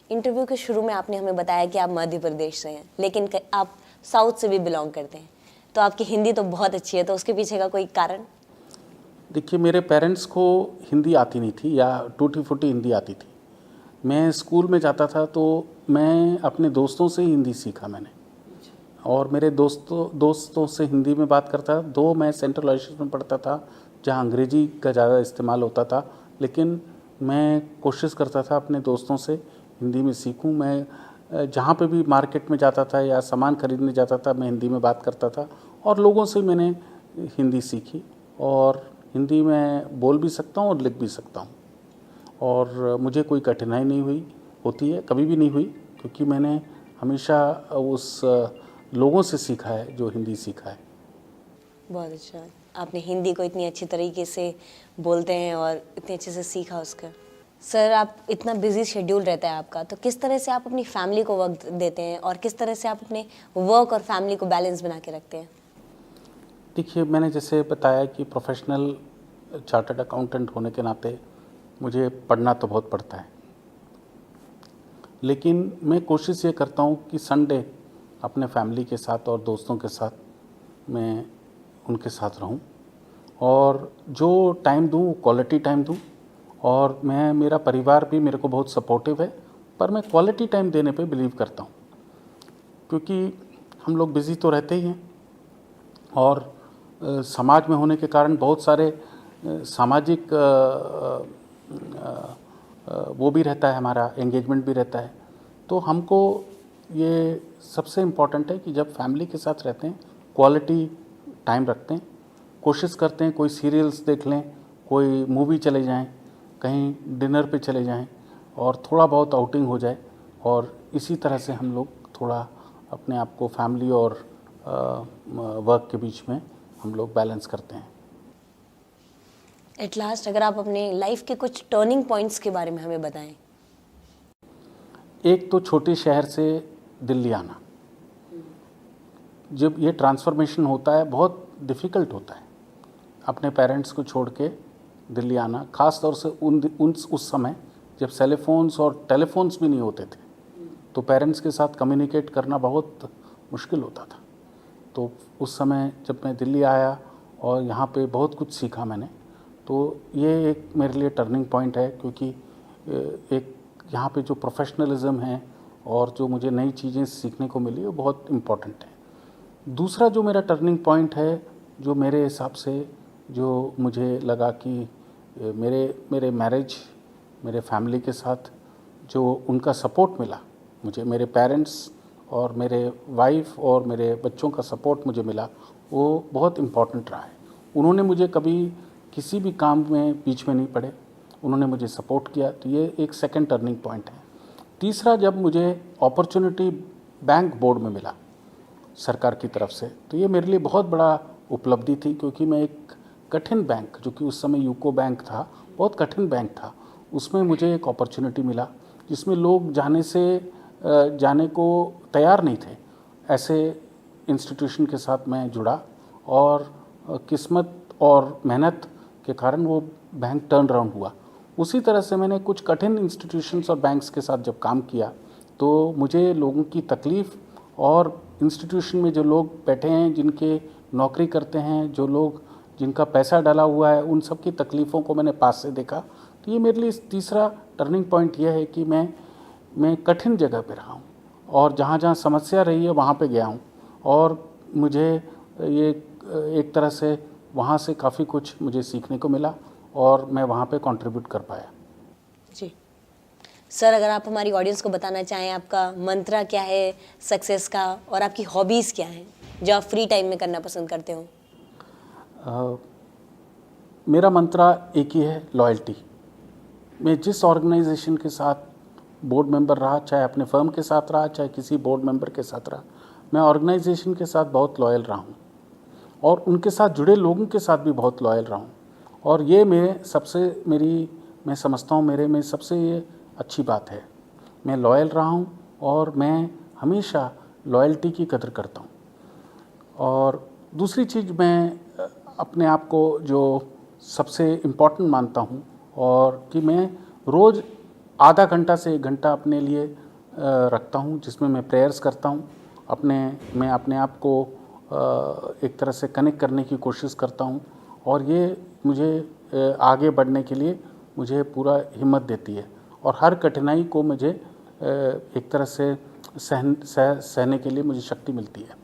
Interview के शुरू में आपने हमें बताया कि आप मध्य प्रदेश से हैं, लेकिन आप साउथ से भी बिलोंग करते हैं, तो आपकी हिंदी तो बहुत अच्छी है, तो उसके पीछे का कोई कारण? देखिए, मेरे पेरेंट्स को हिंदी आती नहीं थी या टूटी फूटी हिंदी आती थी। मैं स्कूल में जाता था तो मैं अपने दोस्तों से हिंदी सीखा मैंने, और मेरे दोस्तों से हिंदी में बात करता। दो मैं सेंट्रल हॉस्टल में पढ़ता था जहाँ अंग्रेजी का ज़्यादा इस्तेमाल होता था, लेकिन मैं कोशिश करता था अपने दोस्तों से हिंदी में सीखूं। मैं जहाँ पे भी मार्केट में जाता था या सामान खरीदने जाता था, मैं हिंदी में बात करता था और लोगों से मैंने हिंदी सीखी, और हिंदी में बोल भी सकता हूँ और लिख भी सकता हूँ, और मुझे कोई कठिनाई नहीं हुई, होती है, कभी भी नहीं हुई, क्योंकि मैंने हमेशा उस लोगों से सीखा है जो हिंदी सीखा है। बहुत अच्छा, आपने हिंदी को इतनी अच्छी तरीके से बोलते हैं और इतने अच्छे से सीखा उसका। सर, आप इतना बिजी शेड्यूल रहता है आपका, तो किस तरह से आप अपनी फैमिली को वक्त देते हैं और किस तरह से आप अपने वर्क और फैमिली को बैलेंस बना के रखते हैं? देखिए, मैंने जैसे बताया कि प्रोफेशनल चार्टर्ड अकाउंटेंट होने के नाते मुझे पढ़ना तो बहुत पड़ता है, लेकिन मैं कोशिश ये करता हूँ कि संडे अपने फैमिली के साथ और दोस्तों के साथ मैं उनके साथ रहूं, और जो टाइम दूं क्वालिटी टाइम दूं। और मेरा परिवार भी मेरे को बहुत सपोर्टिव है, पर मैं क्वालिटी टाइम देने पे बिलीव करता हूं, क्योंकि हम लोग बिज़ी तो रहते ही हैं, और समाज में होने के कारण बहुत सारे सामाजिक वो भी रहता है, हमारा एंगेजमेंट भी रहता है। तो हमको ये सबसे इम्पॉर्टेंट है कि जब फैमिली के साथ रहते हैं क्वालिटी टाइम रखते हैं, कोशिश करते हैं कोई सीरियल्स देख लें, कोई मूवी चले जाएं, कहीं डिनर पे चले जाएं, और थोड़ा बहुत आउटिंग हो जाए, और इसी तरह से हम लोग थोड़ा अपने आप को फैमिली और वर्क के बीच में हम लोग बैलेंस करते हैं। एट लास्ट, अगर आप अपने लाइफ के कुछ टर्निंग पॉइंट्स के बारे में हमें बताएं। एक तो छोटे शहर से दिल्ली आना, जब ये ट्रांसफॉर्मेशन होता है बहुत डिफ़िकल्ट होता है, अपने पेरेंट्स को छोड़ के दिल्ली आना, ख़ास तौर से उस समय जब सेलफोन्स और टेलीफोन्स भी नहीं होते थे, तो पेरेंट्स के साथ कम्युनिकेट करना बहुत मुश्किल होता था। तो उस समय जब मैं दिल्ली आया और यहाँ पे बहुत कुछ सीखा मैंने, तो ये एक मेरे लिए टर्निंग पॉइंट है, क्योंकि एक यहाँ पे जो प्रोफेशनलिज्म है और जो मुझे नई चीज़ें सीखने को मिली, वो बहुत इम्पॉर्टेंट है। दूसरा जो मेरा टर्निंग पॉइंट है, जो मेरे हिसाब से जो मुझे लगा कि मेरे मैरिज, मेरे फैमिली के साथ जो उनका सपोर्ट मिला मुझे, मेरे पेरेंट्स और मेरे वाइफ और मेरे बच्चों का सपोर्ट मुझे मिला, वो बहुत इम्पॉर्टेंट रहा है। उन्होंने मुझे कभी किसी भी काम में बीच में नहीं पड़े, उन्होंने मुझे सपोर्ट किया, तो ये एक सेकंड टर्निंग पॉइंट है। तीसरा, जब मुझे अपॉर्चुनिटी बैंक बोर्ड में मिला सरकार की तरफ से, तो ये मेरे लिए बहुत बड़ा उपलब्धि थी, क्योंकि मैं एक कठिन बैंक, जो कि उस समय यूको बैंक था, बहुत कठिन बैंक था, उसमें मुझे एक अपॉर्चुनिटी मिला जिसमें लोग जाने को तैयार नहीं थे। ऐसे इंस्टीट्यूशन के साथ मैं जुड़ा, और किस्मत और मेहनत के कारण वो बैंक टर्न अराउंड हुआ। उसी तरह से मैंने कुछ कठिन इंस्टीट्यूशंस और बैंक्स के साथ जब काम किया, तो मुझे लोगों की तकलीफ़ और इंस्टीट्यूशन में जो लोग बैठे हैं, जिनके नौकरी करते हैं, जो लोग जिनका पैसा डाला हुआ है, उन सब की तकलीफ़ों को मैंने पास से देखा। तो ये मेरे लिए तीसरा टर्निंग पॉइंट ये है कि मैं कठिन जगह पे रहा हूँ, और जहाँ जहाँ समस्या रही है वहाँ पे गया हूँ, और मुझे ये एक तरह से वहाँ से काफ़ी कुछ मुझे सीखने को मिला, और मैं वहाँ पे कंट्रीब्यूट कर पाया। जी सर, अगर आप हमारी ऑडियंस को बताना चाहें आपका मंत्रा क्या है सक्सेस का, और आपकी हॉबीज़ क्या हैं जो आप फ्री टाइम में करना पसंद करते हो? मेरा मंत्रा एक ही है, लॉयल्टी। मैं जिस ऑर्गेनाइजेशन के साथ बोर्ड मेंबर रहा, चाहे अपने फर्म के साथ रहा, चाहे किसी बोर्ड मेंबर के साथ रहा, मैं ऑर्गेनाइजेशन के साथ बहुत लॉयल रहा हूँ, और उनके साथ जुड़े लोगों के साथ भी बहुत लॉयल रहा हूँ। और ये मैं समझता हूँ मेरे में सबसे ये अच्छी बात है। मैं लॉयल रहा हूँ, और मैं हमेशा लॉयल्टी की कदर करता हूँ। और दूसरी चीज़, मैं अपने आप को जो सबसे इम्पॉर्टेंट मानता हूँ, और कि मैं रोज़ आधा घंटा से 1 घंटा अपने लिए रखता हूँ, जिसमें मैं प्रेयर्स करता हूँ। मैं अपने आप को एक तरह से कनेक्ट करने की कोशिश करता हूँ, और ये मुझे आगे बढ़ने के लिए मुझे पूरा हिम्मत देती है, और हर कठिनाई को मुझे एक तरह से सहने के लिए मुझे शक्ति मिलती है।